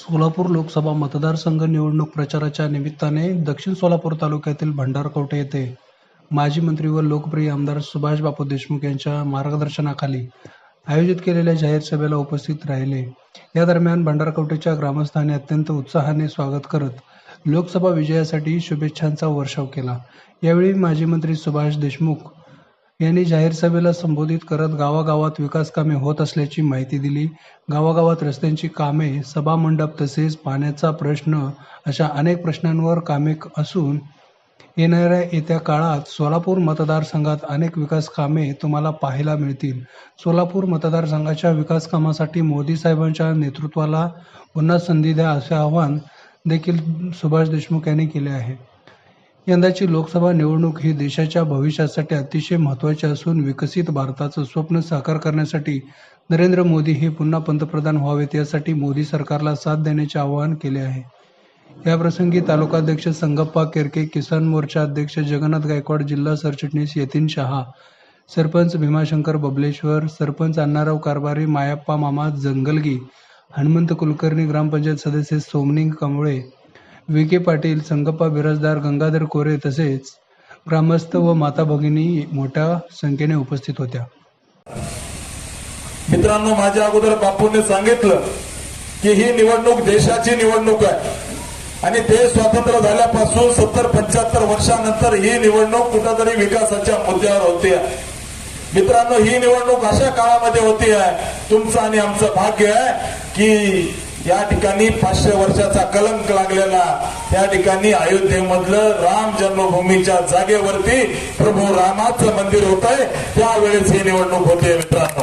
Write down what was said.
सोलापूर लोकसभा मतदारसंघ निवडणूक प्रचाराच्या निमित्ताने दक्षिण सोलापूर तालुक्यातील भंडारकवठे येथे माजी मंत्री व लोकप्रिय आमदार सुभाष बापू देशमुख यांच्या मार्गदर्शनाखाली आयोजित केलेल्या जाहीर सभेला उपस्थित राहिले. या दरम्यान भंडारकवठेच्या ग्रामस्थांनी अत्यंत उत्साहाने स्वागत करत लोकसभा विजयासाठी शुभेच्छांचा वर्षाव केला. यावेळी माजी मंत्री सुभाष देशमुख यांनी जाहीर सभेला संबोधित करत गावागावात विकास कामे होत असल्याची माहिती दिली. गावागावात रस्त्यांची कामे, सभा मंडप तसेच पाण्याचा प्रश्न अशा अनेक प्रश्नांवर कामे असून येत्या काळात सोलापूर मतदारसंघात अनेक विकास कामे तुम्हाला पाहायला मिळतील. सोलापूर मतदारसंघाच्या विकास कामासाठी मोदी साहेबांच्या नेतृत्वाला पुन्हा संधी द्या असे आवाहन देखील सुभाष देशमुख यांनी केले आहे. यंदाची लोकसभा निवडणूक ही देशाच्या भविष्यासाठी अतिशय महत्त्वाची असून विकसित भारताचं स्वप्न साकार करण्यासाठी नरेंद्र मोदी हे पुन्हा पंतप्रधान व्हावेत यासाठी मोदी सरकारला साथ देण्याचे आवाहन केले आहे. याप्रसंगी तालुकाध्यक्ष संगप्पा केरके, किसान मोर्चा अध्यक्ष जगन्नाथ गायकवाड, जिल्हा सरचिटणीस यतीन शहा, सरपंच भीमाशंकर बबलेश्वर, सरपंच अण्णाराव कारभारी, मायाप्पा मामा जंगलगी, हनुमंत कुलकर्णी, ग्रामपंचायत सदस्य सोमनी कांबळे, विके पाटील, संगप्पा बिराजदार, गंगाधर कोरे तसेच ग्रामस्थ व माता भगिनी मोठ्या संख्येने उपस्थित होत्या. मित्रांनो, माझ्या अगोदर बापूंनी सांगितलं की ही निवडणूक देशाची निवडणूक आहे आणि देश स्वतंत्र झाल्यापासून 70-75 वर्षानंतर ही निवडणूक कुठेतरी विकासाच्या मुद्द्यावर होते. मित्रांनो, ही निवडणूक अशा काळामध्ये होती आहे, तुमचं आणि आमचं भाग्य आहे की या ठिकाणी 500 वर्षाचा कलंक लागलेला त्या ठिकाणी अयोध्येमधलं राम जन्मभूमीच्या जागेवरती प्रभू रामाचं मंदिर होत आहे, त्यावेळेस ही निवडणूक होते. मित्रांनो,